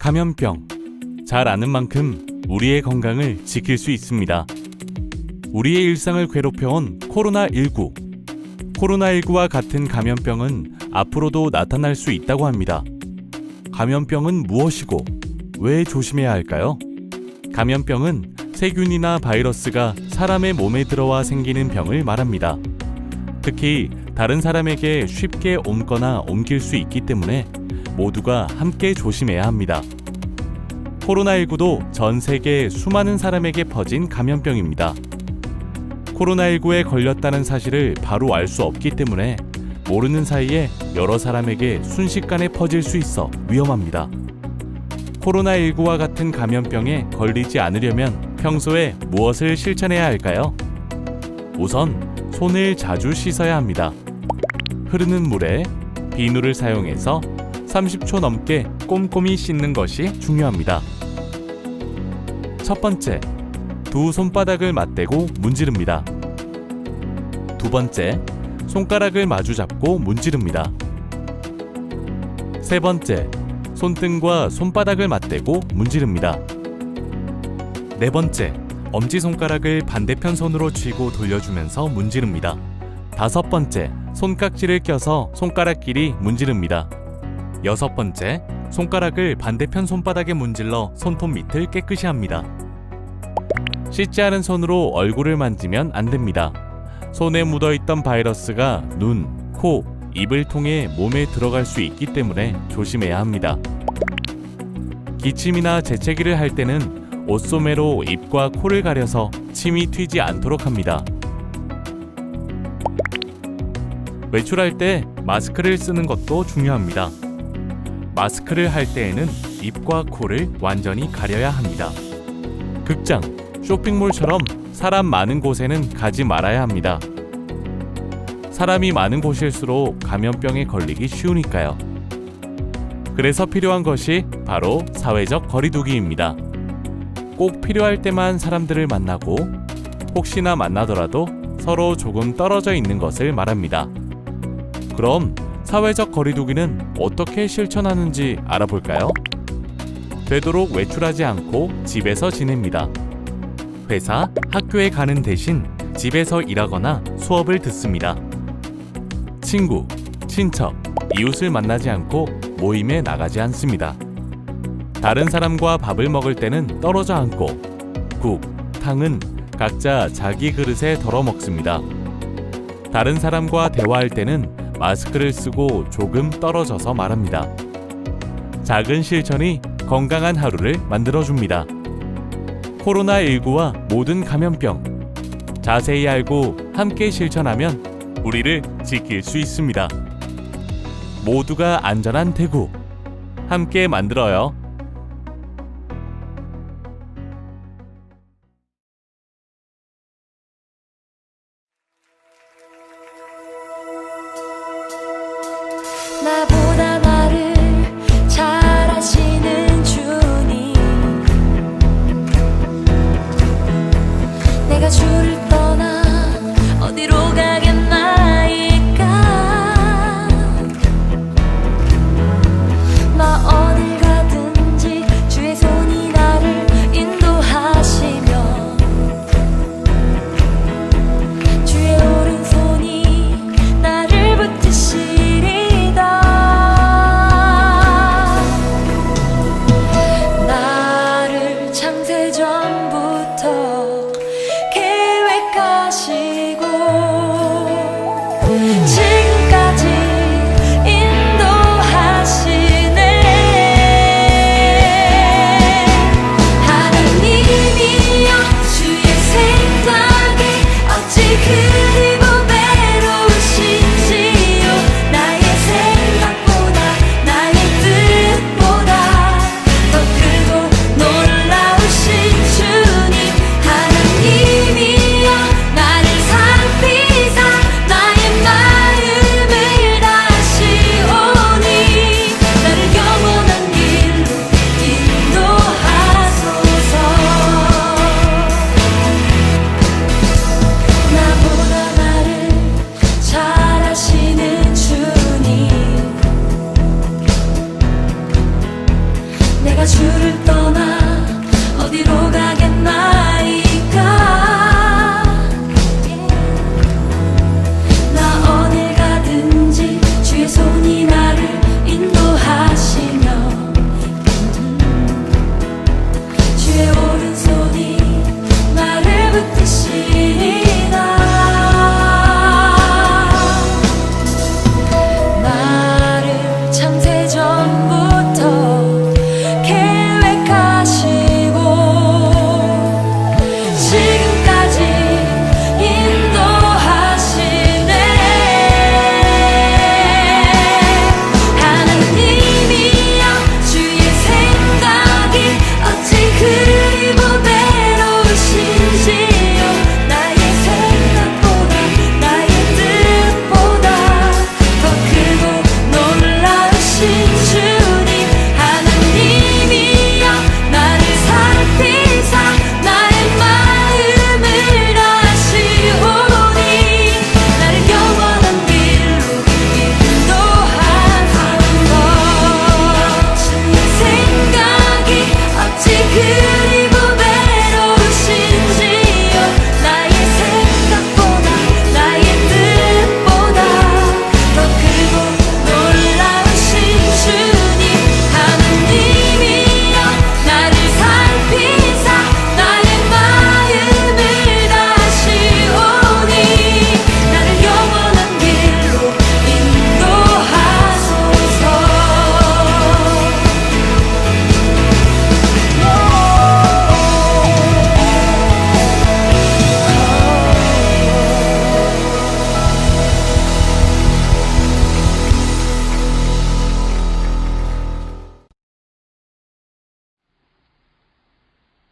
감염병. 잘 아는 만큼 우리의 건강을 지킬 수 있습니다. 우리의 일상을 괴롭혀온 코로나19. 코로나19와 같은 감염병은 앞으로도 나타날 수 있다고 합니다. 감염병은 무엇이고 왜 조심해야 할까요? 감염병은 세균이나 바이러스가 사람의 몸에 들어와 생기는 병을 말합니다. 특히 다른 사람에게 쉽게 옮거나 옮길 수 있기 때문에 모두가 함께 조심해야 합니다. 코로나19도 전 세계 수많은 사람에게 퍼진 감염병입니다. 코로나19에 걸렸다는 사실을 바로 알 수 없기 때문에 모르는 사이에 여러 사람에게 순식간에 퍼질 수 있어 위험합니다. 코로나19와 같은 감염병에 걸리지 않으려면 평소에 무엇을 실천해야 할까요? 우선 손을 자주 씻어야 합니다. 흐르는 물에 비누를 사용해서 30초 넘게 꼼꼼히 씻는 것이 중요합니다. 첫 번째, 두 손바닥을 맞대고 문지릅니다. 두 번째, 손가락을 마주 잡고 문지릅니다. 세 번째, 손등과 손바닥을 맞대고 문지릅니다. 네 번째, 엄지손가락을 반대편 손으로 쥐고 돌려주면서 문지릅니다. 다섯 번째, 손깍지를 껴서 손가락끼리 문지릅니다. 여섯 번째, 손가락을 반대편 손바닥에 문질러 손톱 밑을 깨끗이 합니다. 씻지 않은 손으로 얼굴을 만지면 안 됩니다. 손에 묻어있던 바이러스가 눈, 코, 입을 통해 몸에 들어갈 수 있기 때문에 조심해야 합니다. 기침이나 재채기를 할 때는 옷소매로 입과 코를 가려서 침이 튀지 않도록 합니다. 외출할 때 마스크를 쓰는 것도 중요합니다. 마스크를 할 때에는 입과 코를 완전히 가려야 합니다. 극장, 쇼핑몰처럼 사람 많은 곳에는 가지 말아야 합니다. 사람이 많은 곳일수록 감염병에 걸리기 쉬우니까요. 그래서 필요한 것이 바로 사회적 거리두기입니다. 꼭 필요할 때만 사람들을 만나고 혹시나 만나더라도 서로 조금 떨어져 있는 것을 말합니다. 그럼 사회적 거리두기는 어떻게 실천하는지 알아볼까요? 되도록 외출하지 않고 집에서 지냅니다. 회사, 학교에 가는 대신 집에서 일하거나 수업을 듣습니다. 친구, 친척, 이웃을 만나지 않고 모임에 나가지 않습니다. 다른 사람과 밥을 먹을 때는 떨어져 앉고 국, 탕은 각자 자기 그릇에 덜어 먹습니다. 다른 사람과 대화할 때는 마스크를 쓰고 조금 떨어져서 말합니다. 작은 실천이 건강한 하루를 만들어줍니다. 코로나19와 모든 감염병, 자세히 알고 함께 실천하면 우리를 지킬 수 있습니다. 모두가 안전한 대구, 함께 만들어요. 나보다 나를 잘 아시는 주님, 내가 주를 떠나 어디로 가겠나이까. 나 어딜 가든지 주의 손이 나를 인도하시며 주의 오른손이 나를 붙드시리다.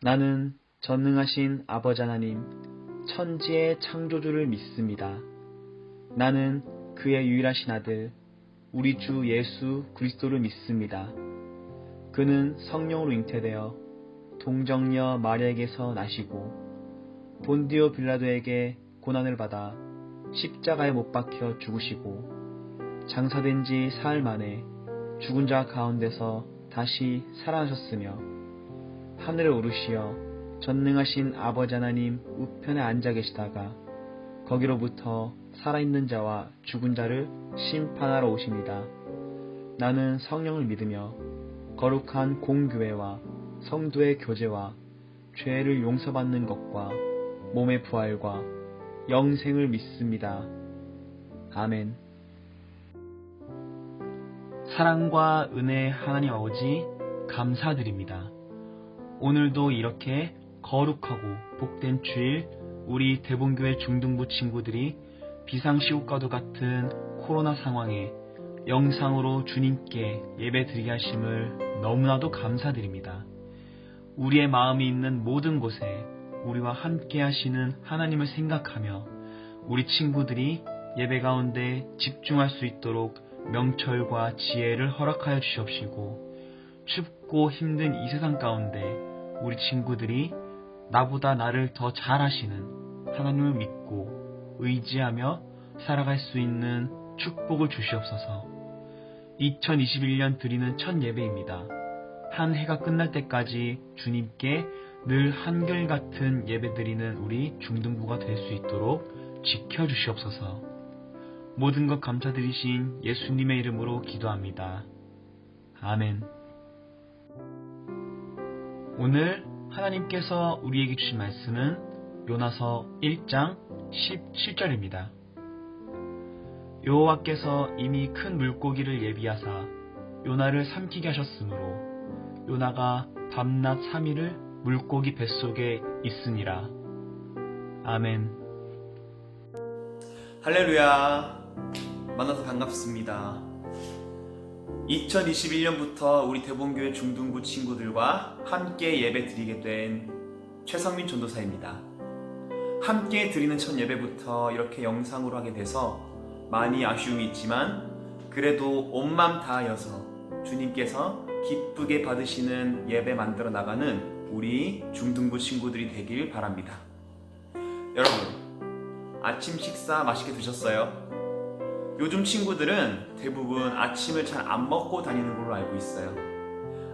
나는 전능하신 아버지 하나님, 천지의 창조주를 믿습니다. 나는 그의 유일하신 아들, 우리 주 예수 그리스도를 믿습니다. 그는 성령으로 잉태되어 동정녀 마리아에게서 나시고 본디오 빌라도에게 고난을 받아 십자가에 못 박혀 죽으시고 장사된 지 사흘 만에 죽은 자 가운데서 다시 살아나셨으며 하늘에 오르시어 전능하신 아버지 하나님 우편에 앉아 계시다가 거기로부터 살아있는 자와 죽은 자를 심판하러 오십니다. 나는 성령을 믿으며 거룩한 공교회와 성도의 교제와 죄를 용서받는 것과 몸의 부활과 영생을 믿습니다. 아멘. 사랑과 은혜의 하나님 아버지 감사드립니다. 오늘도 이렇게 거룩하고 복된 주일 우리 대본교회 중등부 친구들이 비상시국과도 같은 코로나 상황에 영상으로 주님께 예배드리게 하심을 너무나도 감사드립니다. 우리의 마음이 있는 모든 곳에 우리와 함께 하시는 하나님을 생각하며 우리 친구들이 예배 가운데 집중할 수 있도록 명철과 지혜를 허락하여 주시옵시고, 춥고 힘든 이 세상 가운데 우리 친구들이 나보다 나를 더 잘 아시는 하나님을 믿고 의지하며 살아갈 수 있는 축복을 주시옵소서. 2021년 드리는 첫 예배입니다. 한 해가 끝날 때까지 주님께 늘 한결같은 예배 드리는 우리 중등부가 될 수 있도록 지켜주시옵소서. 모든 것 감사드리신 예수님의 이름으로 기도합니다. 아멘. 오늘 하나님께서 우리에게 주신 말씀은 요나서 1장 17절입니다. 여호와께서 이미 큰 물고기를 예비하사 요나를 삼키게 하셨으므로 요나가 밤낮 3일을 물고기 뱃속에 있으니라. 아멘. 할렐루야. 만나서 반갑습니다. 2021년부터 우리 대본교회 중등부 친구들과 함께 예배 드리게 된 최성민 전도사입니다. 함께 드리는 첫 예배부터 이렇게 영상으로 하게 돼서 많이 아쉬움이 있지만 그래도 온 맘 다하여서 주님께서 기쁘게 받으시는 예배 만들어 나가는 우리 중등부 친구들이 되길 바랍니다. 여러분, 아침 식사 맛있게 드셨어요? 요즘 친구들은 대부분 아침을 잘 안 먹고 다니는 걸로 알고 있어요.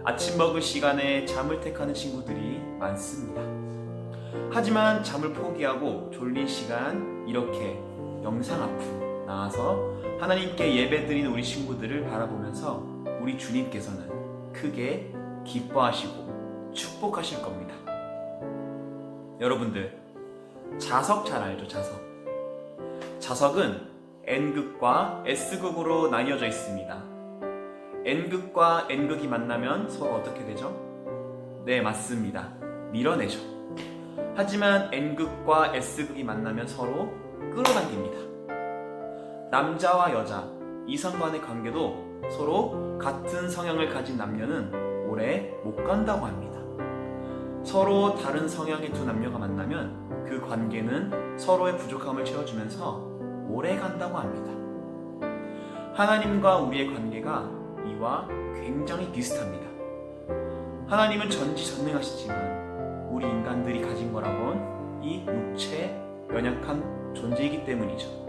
아침 먹을 시간에 잠을 택하는 친구들이 많습니다. 하지만 잠을 포기하고 졸린 시간 이렇게 영상 앞으로 나와서 하나님께 예배드리는 우리 친구들을 바라보면서 우리 주님께서는 크게 기뻐하시고 축복하실 겁니다. 여러분들, 자석 잘 알죠? 자석은 N극과 S극으로 나뉘어져 있습니다. N극과 N극이 만나면 서로 어떻게 되죠? 네, 맞습니다. 밀어내죠. 하지만 N극과 S극이 만나면 서로 끌어당깁니다. 남자와 여자, 이성 간의 관계도 서로 같은 성향을 가진 남녀는 오래 못 간다고 합니다. 서로 다른 성향의 두 남녀가 만나면 그 관계는 서로의 부족함을 채워주면서 오래 간다고 합니다. 하나님과 우리의 관계가 이와 굉장히 비슷합니다. 하나님은 전지전능하시지만 우리 인간들이 가진 거라곤 이 육체, 연약한 존재이기 때문이죠.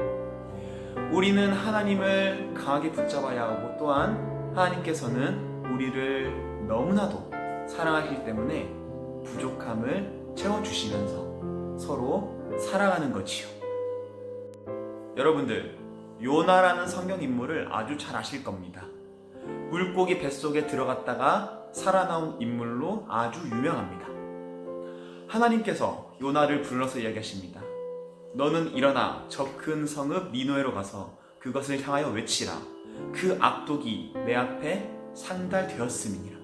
우리는 하나님을 강하게 붙잡아야 하고 또한 하나님께서는 우리를 너무나도 사랑하시기 때문에 부족함을 채워주시면서 서로 사랑하는 거지요. 여러분들, 요나라는 성경 인물을 아주 잘 아실 겁니다. 물고기 뱃속에 들어갔다가 살아나온 인물로 아주 유명합니다. 하나님께서 요나를 불러서 이야기하십니다. 너는 일어나 저 큰 성읍 니느웨로 가서 그것을 향하여 외치라. 그 악독이 내 앞에 상달되었음이니라.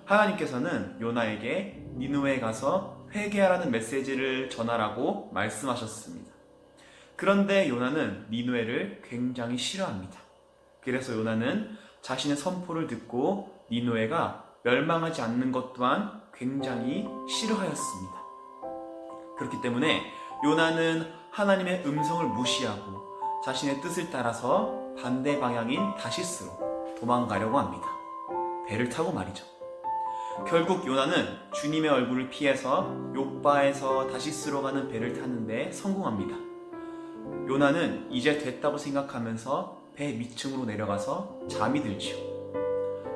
하나님께서는 요나에게 니느웨에 가서 회개하라는 메시지를 전하라고 말씀하셨습니다. 그런데 요나는 니느웨를 굉장히 싫어합니다. 그래서 요나는 자신의 선포를 듣고 니느웨가 멸망하지 않는 것 또한 굉장히 싫어하였습니다. 그렇기 때문에 요나는 하나님의 음성을 무시하고 자신의 뜻을 따라서 반대 방향인 다시스로 도망가려고 합니다. 배를 타고 말이죠. 결국 요나는 주님의 얼굴을 피해서 욥바에서 다시스로 가는 배를 타는데 성공합니다. 요나는 이제 됐다고 생각하면서 배 밑층으로 내려가서 잠이 들지요.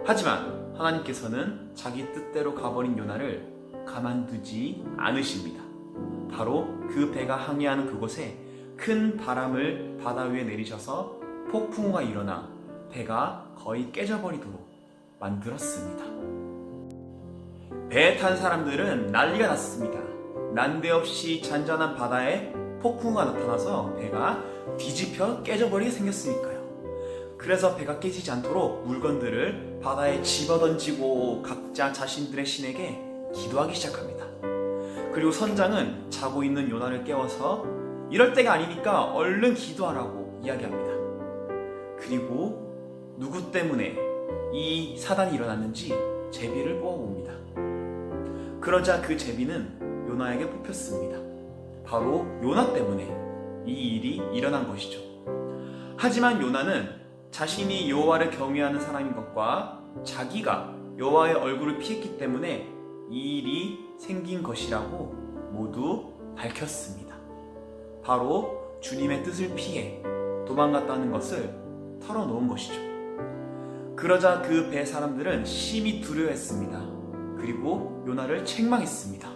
하지만 하나님께서는 자기 뜻대로 가버린 요나를 가만두지 않으십니다. 바로 그 배가 항해하는 그곳에 큰 바람을 바다 위에 내리셔서 폭풍우가 일어나 배가 거의 깨져버리도록 만들었습니다. 배에 탄 사람들은 난리가 났습니다. 난데없이 잔잔한 바다에 폭풍우가 나타나서 배가 뒤집혀 깨져버리게 생겼으니까요. 그래서 배가 깨지지 않도록 물건들을 바다에 집어던지고 각자 자신들의 신에게 기도하기 시작합니다. 그리고 선장은 자고 있는 요나를 깨워서 이럴 때가 아니니까 얼른 기도하라고 이야기합니다. 그리고 누구 때문에 이 사단이 일어났는지 제비를 뽑아봅니다. 그러자 그 제비는 요나에게 뽑혔습니다. 바로 요나 때문에 이 일이 일어난 것이죠. 하지만 요나는 자신이 여호와를 경외하는 사람인 것과 자기가 여호와의 얼굴을 피했기 때문에 이 일이 생긴 것이라고 모두 밝혔습니다. 바로 주님의 뜻을 피해 도망갔다는 것을 털어놓은 것이죠. 그러자 그 배 사람들은 심히 두려워했습니다. 그리고 요나를 책망했습니다.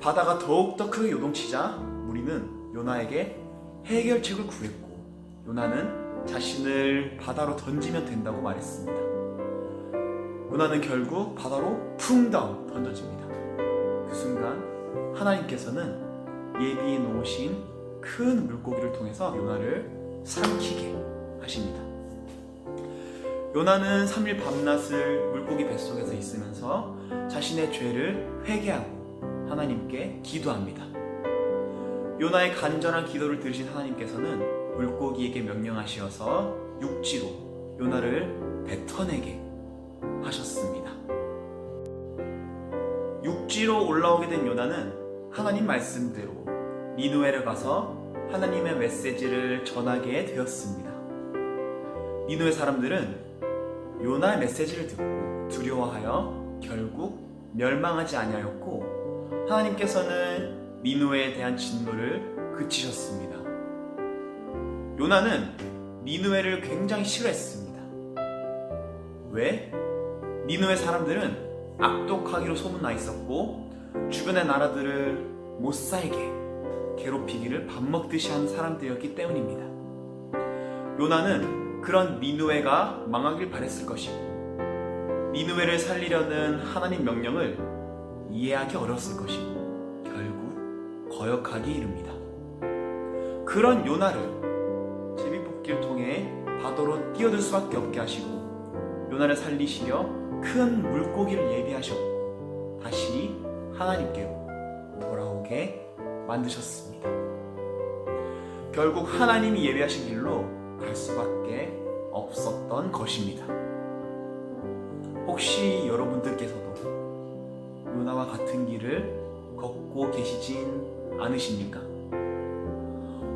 바다가 더욱더 크게 요동치자 무리는 요나에게 해결책을 구했고 요나는 자신을 바다로 던지면 된다고 말했습니다. 요나는 결국 바다로 쿵덩 던져집니다. 그 순간 하나님께서는 예비해 놓으신 큰 물고기를 통해서 요나를 삼키게 하십니다. 요나는 3일 밤낮을 물고기 뱃속에서 있으면서 자신의 죄를 회개하고 하나님께 기도합니다. 요나의 간절한 기도를 들으신 하나님께서는 물고기에게 명령하시어서 육지로 요나를 뱉어내게 하셨습니다. 육지로 올라오게 된 요나는 하나님 말씀대로 니느웨를 가서 하나님의 메시지를 전하게 되었습니다. 니느웨 사람들은 요나의 메시지를 듣고 두려워하여 결국 멸망하지 아니하였고 하나님께서는 니느웨에 대한 진노를 그치셨습니다. 요나는 니느웨를 굉장히 싫어했습니다. 왜? 니느웨 사람들은 악독하기로 소문나 있었고 주변의 나라들을 못살게 괴롭히기를 밥 먹듯이 하는 사람들이었기 때문입니다. 요나는 그런 니느웨가 망하길 바랬을 것이고 니느웨를 살리려는 하나님 명령을 이해하기 어려웠을 것이고 결국 거역하기 이릅니다. 그런 요나를 제비뽑기를 통해 바다로 뛰어들 수밖에 없게 하시고 요나를 살리시려 큰 물고기를 예비하셨고 다시 하나님께로 돌아오게 만드셨습니다. 결국 하나님이 예비하신 길로 갈 수밖에 없었던 것입니다. 혹시 여러분들께서도 요나와 같은 길을 걷고 계시진 않으십니까?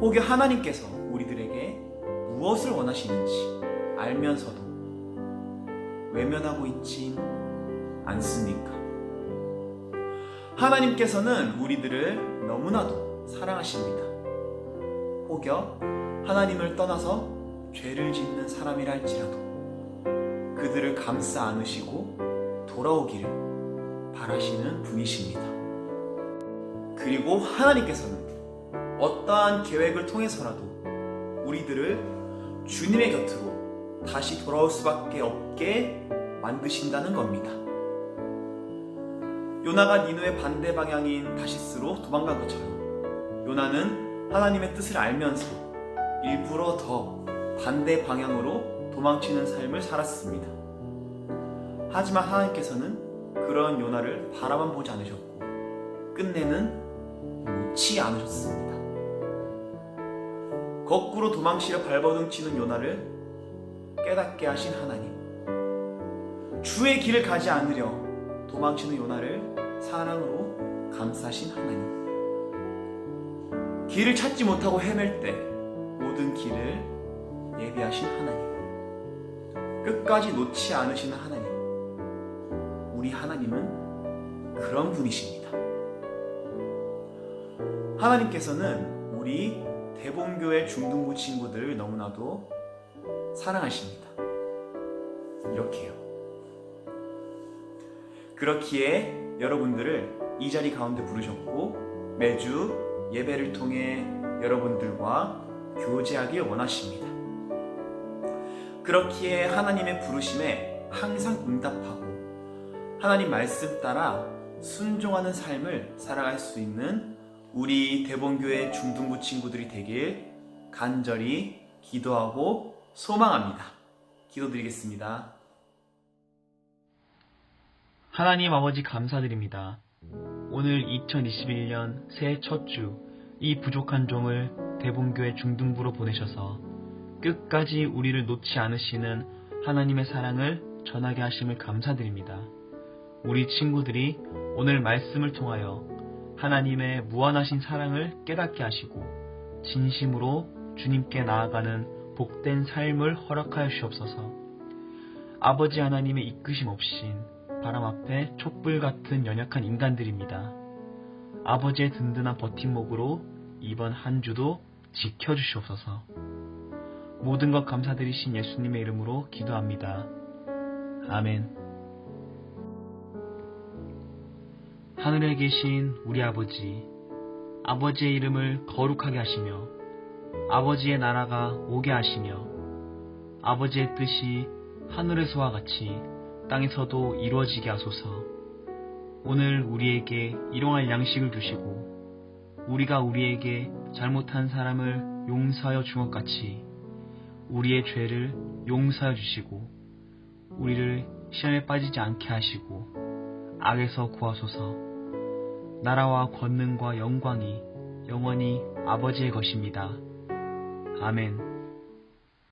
혹여 하나님께서 우리들에게 무엇을 원하시는지 알면서도 외면하고 있진 않습니까? 하나님께서는 우리들을 너무나도 사랑하십니다. 혹여 하나님을 떠나서 죄를 짓는 사람이라 할지라도 그들을 감싸 안으시고 돌아오기를 바라시는 분이십니다. 그리고 하나님께서는 어떠한 계획을 통해서라도 우리들을 주님의 곁으로 다시 돌아올 수밖에 없게 만드신다는 겁니다. 요나가 니느웨 반대 방향인 다시스로 도망간 것처럼 요나는 하나님의 뜻을 알면서 일부러 더 반대 방향으로 도망치는 삶을 살았습니다. 하지만 하나님께서는 그런 요나를 바라만 보지 않으셨고 끝내는 놓지 않으셨습니다. 거꾸로 도망치려 발버둥치는 요나를 깨닫게 하신 하나님, 주의 길을 가지 않으려 도망치는 요나를 사랑으로 감싸신 하나님. 길을 찾지 못하고 헤맬 때 모든 길을 예비하신 하나님. 끝까지 놓지 않으시는 하나님. 우리 하나님은 그런 분이십니다. 하나님께서는 우리 대본교회 중등부 친구들을 너무나도 사랑하십니다. 이렇게요. 그렇기에 여러분들을 이 자리 가운데 부르셨고 매주 예배를 통해 여러분들과 교제하길 원하십니다. 그렇기에 하나님의 부르심에 항상 응답하고 하나님 말씀 따라 순종하는 삶을 살아갈 수 있는 우리 대본교회 중등부 친구들이 되길 간절히 기도하고 소망합니다. 기도드리겠습니다. 하나님 아버지 감사드립니다. 오늘 2021년 새해 첫 주 이 부족한 종을 대본교회 중등부로 보내셔서 끝까지 우리를 놓지 않으시는 하나님의 사랑을 전하게 하심을 감사드립니다. 우리 친구들이 오늘 말씀을 통하여 하나님의 무한하신 사랑을 깨닫게 하시고 진심으로 주님께 나아가는 복된 삶을 허락하여 주옵소서. 아버지 하나님의 이끄심 없인 바람 앞에 촛불 같은 연약한 인간들입니다. 아버지의 든든한 버팀목으로 이번 한 주도 지켜주시옵소서. 모든 것 감사드리신 예수님의 이름으로 기도합니다. 아멘. 하늘에 계신 우리 아버지, 아버지의 이름을 거룩하게 하시며 아버지의 나라가 오게 하시며 아버지의 뜻이 하늘에서와 같이 땅에서도 이루어지게 하소서. 오늘 우리에게 일용할 양식을 주시고 우리가 우리에게 잘못한 사람을 용서하여 준 것 같이 우리의 죄를 용서하여 주시고 우리를 시험에 빠지지 않게 하시고 악에서 구하소서. 나라와 권능과 영광이 영원히 아버지의 것입니다. 아멘.